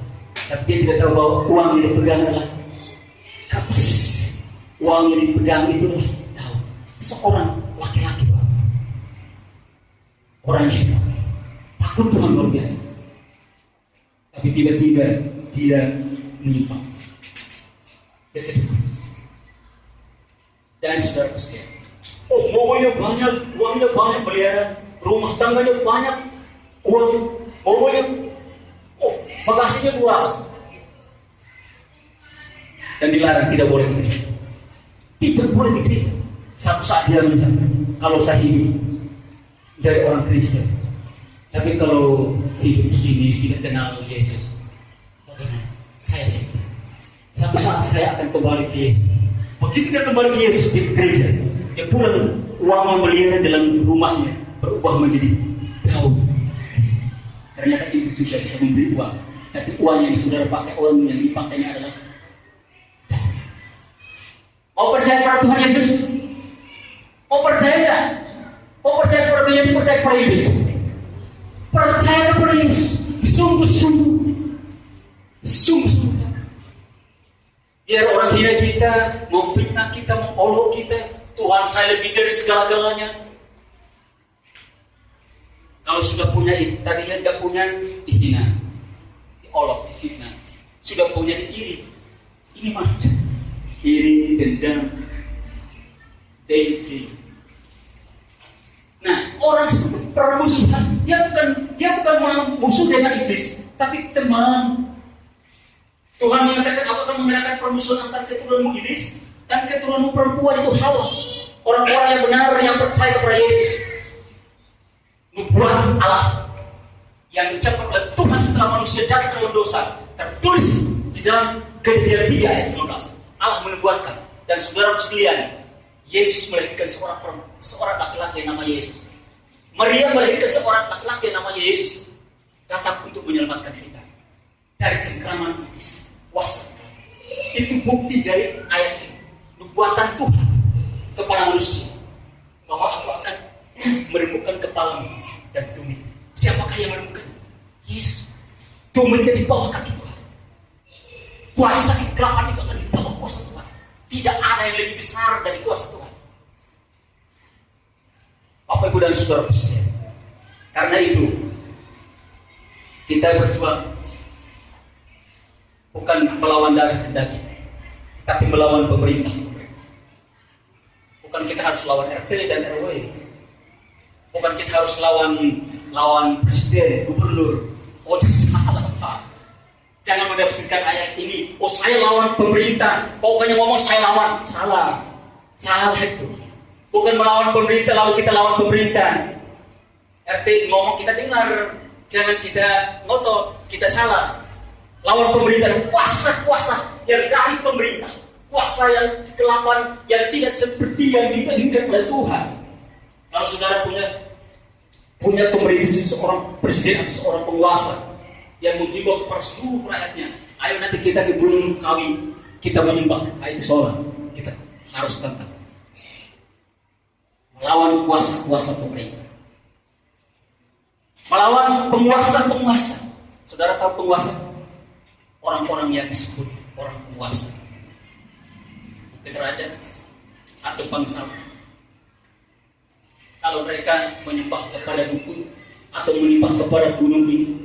Speaker 2: Tapi dia tidak tahu bahwa uang yang dipegang adalah kapas. Uang yang dipegang itu tahu seorang laki-laki Pak. Orang yang takut Tuhan luar biasa. Tapi tiba-tiba dia menyimpang. Dia kedua. Dan saudara sekalian, oh mobilnya banyak, uangnya banyak, miliaran, rumah tangganya banyak, uang, mobilnya, oh bagasinya luas. Dan dilarang, tidak boleh di gereja. Tidak boleh di gereja. Satu saat dia mencatat, kalau saya hidup dari orang Kristen, tapi kalau hidup ini tidak kenal Yesus, bagaimana? Saya sih. Satu saat saya akan kembali ke Yesus. Begitu dia kembali ke Yesus di gereja, dia pulang, uangnya miliaran dalam rumahnya berubah menjadi daun. Ternyata itu juga bisa memberi uang. Tapi uang yang saudara pakai, uang yang dipakainya adalah daun. Mau percaya pada Tuhan Yesus? Mau percaya tidak? Mau percaya kepada Tuhan Yesus, percaya kepada Iblis? Percaya kepada Yesus, sungguh-sungguh. Sungguh-sungguh. Biar orang hina kita, mau fitnah kita, mau olok kita, Tuhan saya lebih dari segala-galanya. Kalau sudah punya itu, tadinya tidak punya, dihina, diolok, difitnah. Sudah punya, diiri. Ini maksud iri, dendam, dengki. Nah, orang seperti permusuhan, dia bukan musuh dengan iblis, tapi teman. Tuhan mengatakan, aku akan mengadakan permusuhan antara keturunanmu iblis dan keturunanmu perempuan itu Hawa. Orang-orang yang benar yang percaya kepada Yesus. Nubuat Allah yang diucapkan oleh Tuhan setelah manusia jatuh dalam dosa tertulis di dalam Kejadian 3 ayat 15. Allah menubuatkan, dan saudara sekalian, Yesus melahirkan seorang laki-laki yang nama Yesus. Maria melahirkan seorang laki-laki yang nama Yesus, datang untuk menyelamatkan kita dari cengkraman iblis. Kuasa. Itu bukti dari ayat ini. Nubuatan Tuhan kepada manusia bahwa aku akan meremukkan kepalamu dan tumit. Siapakah yang meremukkan? Yesus. Tumitnya di bawah kaki Tuhan. Kuasa kekelapan itu akan di bawah kuasa Tuhan. Tidak ada yang lebih besar dari kuasa Tuhan. Bapak, Ibu, dan saudara sekalian, karena itu kita berjuang bukan melawan darah dan daging, tapi melawan pemerintah. Bukan kita harus lawan RT dan RW. Bukan kita harus lawan presiden, gubernur. Oh, salah, Pak. Jangan menafsirkan ayat ini. Oh, saya lawan pemerintah. Pokoknya ngomong saya lawan. Salah. Salah itu. Bukan melawan pemerintah lalu kita lawan pemerintah. RT ngomong kita dengar. Jangan kita ngotot. Kita salah. Lawan pemerintah, kuasa-kuasa yang dari pemerintah, kuasa yang kegelapan yang tidak seperti yang diinginkan oleh Tuhan. Kalau saudara punya pemerintah, seorang presiden atau seorang penguasa yang menghimbau kepada seluruh rakyatnya, ayo nanti kita ke Gunung Kawi, kita menyembah, itu sholat, kita harus tentang melawan kuasa-kuasa pemerintah, melawan penguasa-penguasa. Saudara tahu penguasa? Orang-orang yang disebut orang penguasa, mungkin raja atau bangsa. Kalau mereka menyembah kepada dukun atau menyembah kepada gunung ini,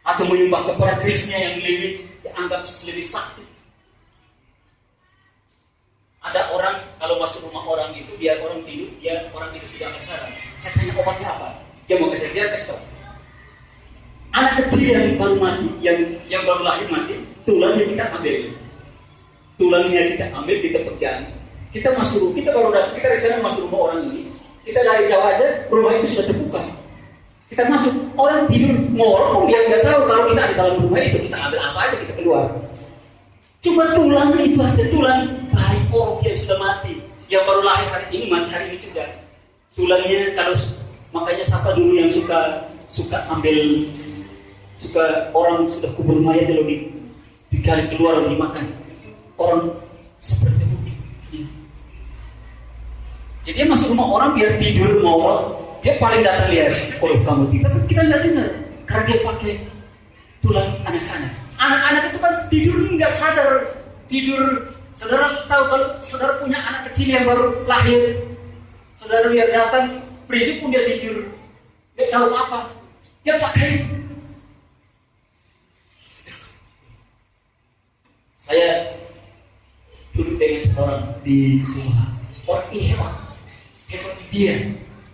Speaker 2: atau menyembah kepada kerisnya yang dianggap lebih sakti. Ada orang kalau masuk rumah orang itu, biar orang tidur, orang itu tidak akan sadar. Saya tanya obatnya apa? Dia mau kasih, dia kasih tahu. Anak kecil yang baru mati, yang baru lahir mati, tulangnya kita ambil. Tulangnya kita ambil, kita pegang. Kita baru datang, kita rencana masuk rumah orang ini. Kita dari Jawa aja, rumah itu sudah terbuka. Kita masuk, orang tidur ngorok, dia tidak tahu kalau kita ada dalam rumah itu. Kita ambil apa aja, kita keluar. Cuma tulangnya itu aja, tulang bayi orang yang sudah mati. Yang baru lahir hari ini, mati hari ini juga. Tulangnya, kalau makanya siapa dulu yang suka ambil, orang sudah kubur mayat lalu digali keluar lalu dimakan. Orang seperti itu. Jadi dia masuk rumah orang biar tidur ngomong, dia paling datang lihat, oh kamu tidak, tapi kita tidak dengar karena dia pakai tulang anak-anak. Anak-anak itu kan tidur nggak sadar, tidur. Saudara tahu kalau saudara punya anak kecil yang baru lahir, saudara lihat datang, prinsip pun dia tidur, dia tahu apa, dia pakai. Saya duduk dengan seorang di rumah. Orang ini hebat dia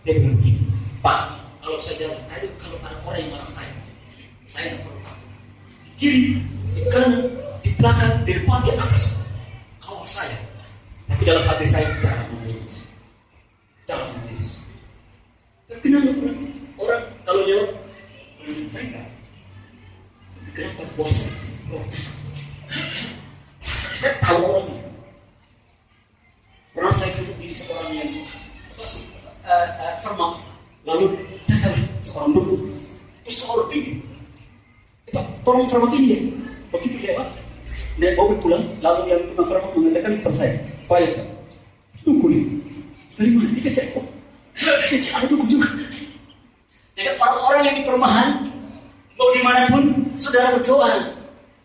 Speaker 2: bilang begini, Pak, kalau saya jalan tadi, kalau ada orang yang marah saya tidak perlu takut. Kiri, di kanan, di belakang, di depan, di atas, kawal saya. Tapi dalam hati saya jangan menangis, jangan menangis. Tapi kenapa orang kalau jawab, saya enggak. Kenapa puasa? Saya tahu orangnya. Pernah saya duduk di seorang yang firman, lalu datang seorang dukun, terus seorang tinggi. Tolong firman ini ya. Begitu lewat, dia bawa pulang, lalu yang tukang firman mengatakan kepada saya, Pak ya, dukun ini. Dari mana? Dia cek, dia ada dukun juga. Jadi orang-orang yang di perumahan, mau dimanapun, saudara berdoa,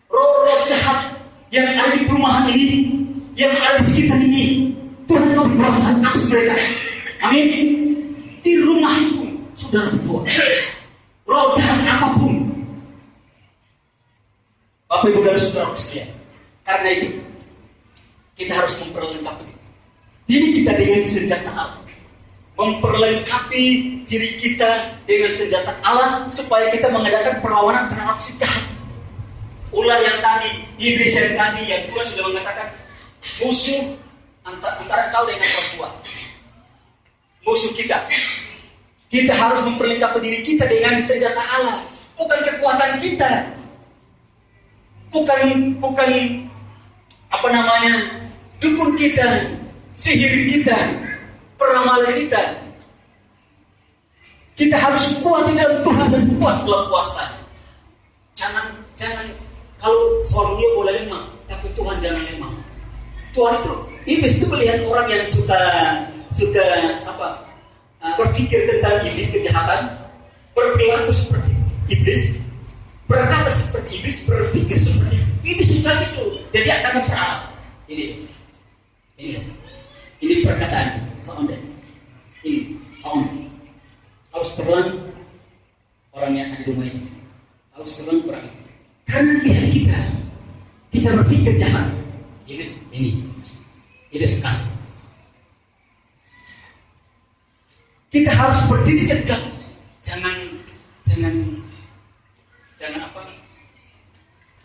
Speaker 2: roh-roh jahat yang ada di perumahan ini, yang ada di sekitar ini, Tuhan kau berkuasa atas mereka. Amin. Di rumah itu saudara berdoa, roh jahat apapun. Bapak Ibu dan saudara sekalian, karena itu kita harus memperlengkapi diri kita dengan senjata Allah. Memperlengkapi diri kita dengan senjata Allah supaya kita mengadakan perlawanan terhadap si jahat. Ular yang tadi, iblis yang tadi, yang Tuhan sudah mengatakan musuh antara kau dengan perempuan. Musuh kita. Kita harus memperlengkapi diri kita dengan senjata Allah, bukan kekuatan kita. Bukan dukun kita, sihir kita, peramal kita. Kita harus kuat di dalam Tuhan dan kuat dalam puasa. Jangan kalau suaminya boleh lemah, tapi Tuhan jangan lemah. Tuhan itu, iblis itu melihat orang yang suka berpikir tentang iblis, kejahatan, berperilaku seperti iblis, berkata seperti iblis, berpikir seperti iblis suka itu. Jadi akan memperalat. Ini perkataan Pak Onde. Ini Pak Onde. Harus terang orang yang ada di rumah ini. Harus terang orang itu. Karena lihat kita berpikir jahat. Ini kasih. Kita harus berdiri tegak. Jangan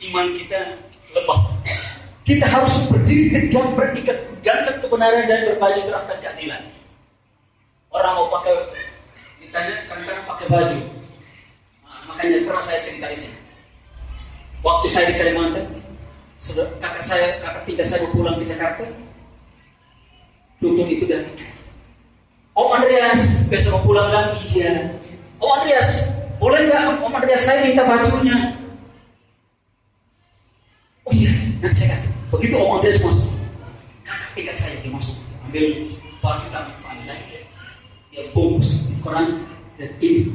Speaker 2: iman kita lemah. Kita harus berdiri tegak, berikat tegakkan kebenaran dan berbaju serahkan keadilan. Orang mau pakai, ditanya kadang-kadang pakai baju. Makanya pernah saya cerita di sini. Waktu saya di Kalimantan, kakak tinggal saya pulang ke Jakarta, dukun itu dan Om Andreas, besok mau pulang lagi. Iya. Om Andreas, boleh nggak Om Andreas saya minta bajunya? Oh iya, nanti saya kasih. Begitu Om Andreas masuk, kakak tingkat saya dia masuk, ambil baju kami panjang, dia bungkus koran dan ini.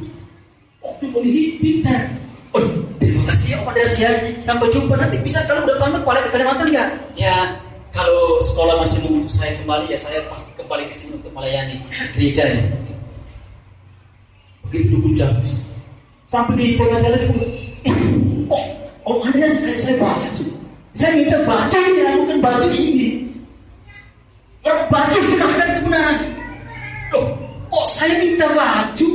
Speaker 2: Oh dukun ini pintar. Oh terima kasih Om Andreas ya. Sampai jumpa nanti bisa kalau udah tamat balik ke Kalimantan ya? Ya. Kalau sekolah masih membutuhkan saya kembali, ya saya pasti kembali ke sini untuk melayani gerejanya. Begitu dukun sampai di tengah jalan Om Andreas, saya baca tuh. Saya minta baju ya, bukan baju ini. Berbaju serahkan kebenaran. Loh, kok saya minta baju?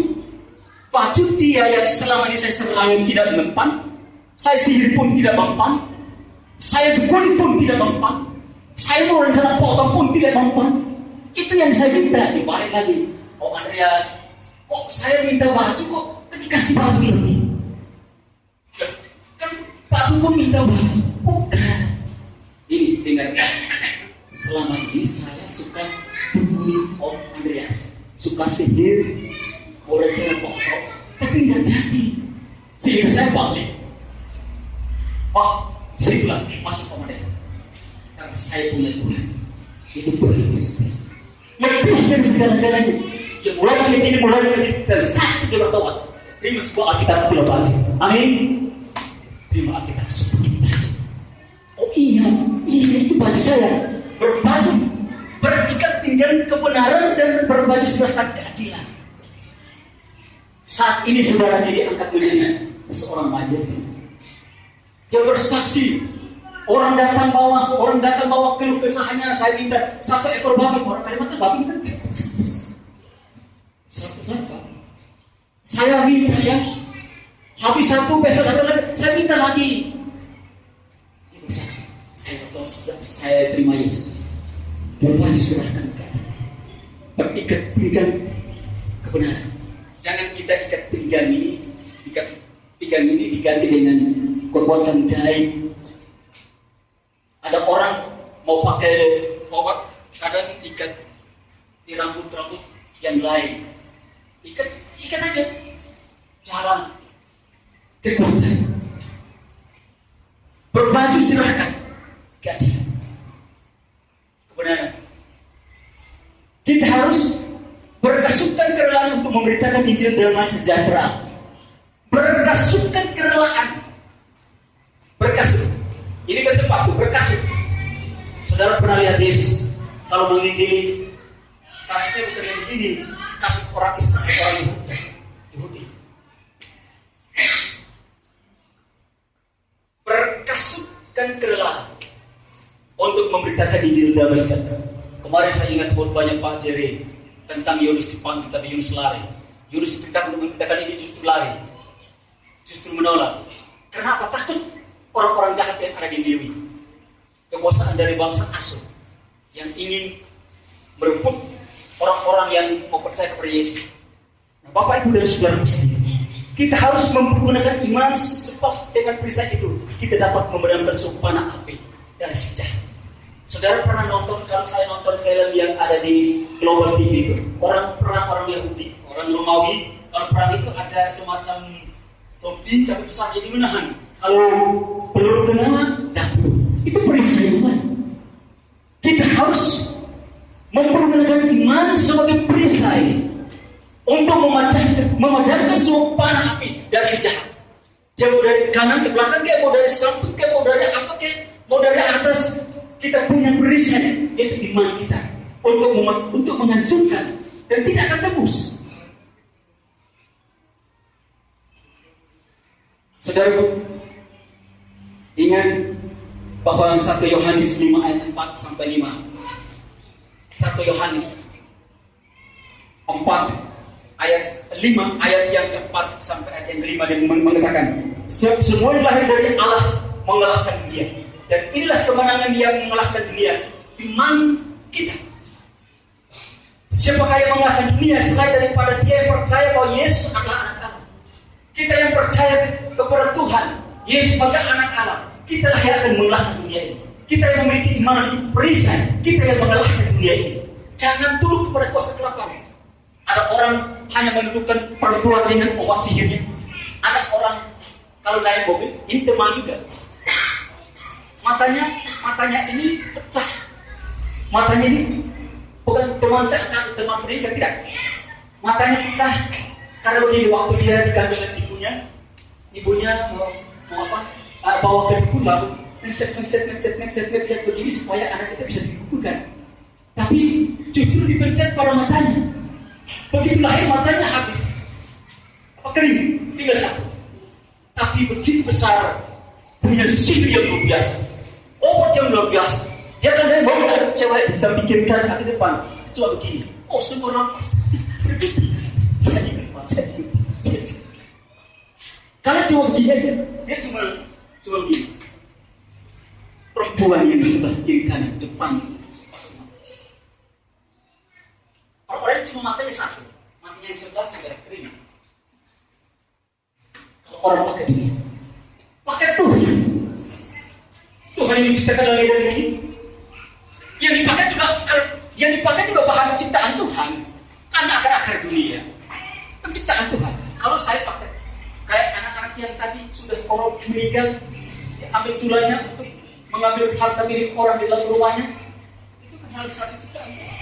Speaker 2: Baju dia yang selama ini saya serangi tidak mempan, saya sihir pun tidak mempan, saya dukun pun tidak mempan. Saya mau rencana potong pun tidak mempan. Itu yang saya minta. Dibalik lagi, Om Andreas, kok saya minta baju kok dikasih baju ini? Kan Pak Dukun minta baju. Bukan. Ini dengarkan. Selama ini saya suka dukuni Om Andreas, suka sihir, mau rencana potong, tapi nggak jadi. Sihir saya balik. Pak, disitulah masuk Om Andreas. Karena saya punya Tuhan itu beriris lebih dari segala-galanya. Dia mulai menjadi dan satu dia bertobat. Terima sebuah Alkitab tidak baju. Amin. Terima Alkitab seperti baju. Oh iya itu baju saya. Berbaju berikat pinggang kebenaran dan berbaju serahkan keadilan. Saat ini saudara jadi angkat menjadi seorang majelis. Dia bersaksi Orang datang bawa keluh kesahnya, saya minta 1 ekor babi. Orang Kalimantan babi kan? Saya minta ya, habis 1 besok ada lagi, saya minta lagi. Saya terima Yesus. Bapak diserahkan ikat pinggang kebenaran. Jangan kita ikat pinggang ini diganti dengan kekuatan gaib. Ada orang mau pakai obat, kadang ikat di rambut yang lain. Ikat aja. Jalan kekuatan. Berbaju serahkan keadilan. Kebenaran. Kita harus berkasutkan kerelaan untuk memberitakan Injil damai sejahtera. Berkasutkan kerelaan. Berkasut. Ini bersepatu, berkasut. Saudara pernah lihat Yesus kalau menginjili, kasutnya bukan yang begini, kasut orang Israel, orang Yahudi. Berkasutkan kerelaan untuk memberitakan Injil damai sejahtera. Kemarin saya ingat khotbahnya Pak Jerry tentang Yunus dipanggil, tapi Yunus lari. Yunus diperintahkan untuk memberitakan ini justru lari, justru menolak. Kenapa? Takut orang-orang jahat yang ada di Dewi, kekuasaan dari bangsa Asyur yang ingin merebut orang-orang yang mau percaya kepada Yesus. Nah, Bapak Ibu dan Saudara sekalian, kita harus mempergunakan iman sebab dengan perisai itu kita dapat memadamkan panah api dari si jahat. Saudara pernah nonton, kalau saya nonton film yang ada di Global TV itu, orang Yahudi, orang Romawi, kalau perang itu ada semacam topi tapi besar jadi menahan. Kalau peluru kena jatuh, itu perisai iman. Kita harus mempergunakan iman sebagai perisai untuk memadamkan semua panah api dari si jahat. Dia mau dari kanan ke belakang, kayak mau dari samping, kayak mau dari apa, kayak mau dari atas. Kita punya perisai, yaitu iman kita untuk menghancurkan dan tidak akan tembus. Saudaraku, ingat bahwa 1 Yohanes 5 ayat 4 sampai 5. 1 Yohanes 4 ayat 5 ayat yang keempat sampai ayat yang 5 dan mengatakan, semua yang lahir dari Allah mengalahkan dunia. Dan inilah kemenangan dia mengalahkan dunia, iman kita. Siapakah yang mengalahkan dunia selain daripada dia yang percaya bahwa Yesus adalah anak Allah? Kita yang percaya kepada Tuhan, Yesus sebagai anak Allah, kita lah yang akan mengalahkan dunia ini. Kita yang memiliki iman perisai, kita yang mengalahkan dunia ini. Jangan tunduk kepada kuasa kelaparan. Ada orang hanya menundukkan perempuan dengan obat sihirnya. Ada orang kalau naik mobil, ini teman juga. Matanya ini pecah. Matanya ini bukan teman saya, teman pendidikan, tidak. Matanya pecah karena begini, waktu dia digantung dengan ibunya mau apa? Bawa ke dukun lalu mencet begini supaya anak itu bisa dikuburkan. Tapi justru dipencet pada matanya. Begitu lahir matanya habis. Apa kering? Tinggal satu. Tapi begitu besar, punya sihir yang luar biasa. Obat yang luar biasa. Dia kan dari mau ada cewek bisa pikirkan ke depan. Coba begini. Oh, semua rampas. Saya ingat. Kalau cuma begini aja, dia cuma begini. Perempuan yang sebelah kiri kanan depan. Orang cuma matanya satu. Matanya yang sebelah sudah kering. Kalau orang pakai ini, pakai Tuhan. Tuhan yang menciptakan langit dan bumi. Yang dipakai juga bahan ciptaan Tuhan. Karena akar-akar dunia. Penciptaan Tuhan. Kalau saya pakai kayak anak-anak yang tadi sudah orang meninggal, ambil tulangnya untuk mengambil harta milik orang di dalam rumahnya, itu kan realisasi ciptaan Tuhan.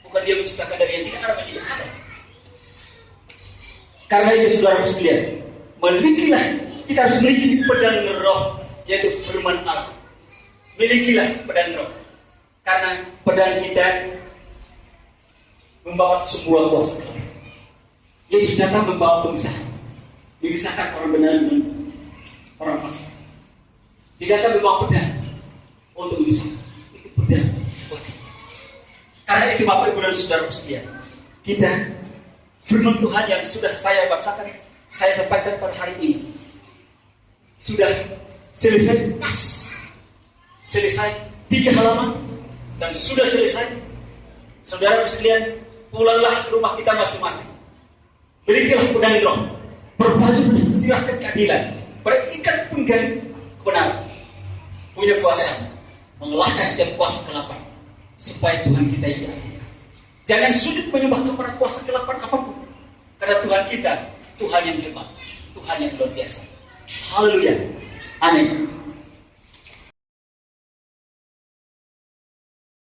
Speaker 2: Bukan dia menciptakan dari yang tidak ada menjadi ada. Karena itu saudara sekalian, milikilah, kita harus memiliki pedang roh, yaitu firman Allah. Milikilah pedang roh. Karena pedang kita membawa sebuah kuasa. Yesus datang membawa pemisahan. Memisahkan orang benar dan orang fasik. Dia datang membawa pedang untuk menyusul. Itu benar buat kita. Karena itu Bapak Ibu dan Saudara sekalian, kita firman Tuhan yang sudah saya bacakan, saya sampaikan pada hari ini sudah selesai pas, selesai 3 halaman dan sudah selesai. Saudara sekalian, pulanglah ke rumah kita masing-masing. Berikilah pedang roh, berbaju silahkan keadilan, berikat pinggang kebenaran, punya kuasa mengalahkan setiap kuasa kelapan, supaya Tuhan kita ini adil. Jangan sujud menyembah kepada kuasa kelapan apapun, karena Tuhan kita Tuhan yang hebat, Tuhan yang luar biasa. Haleluya, amin.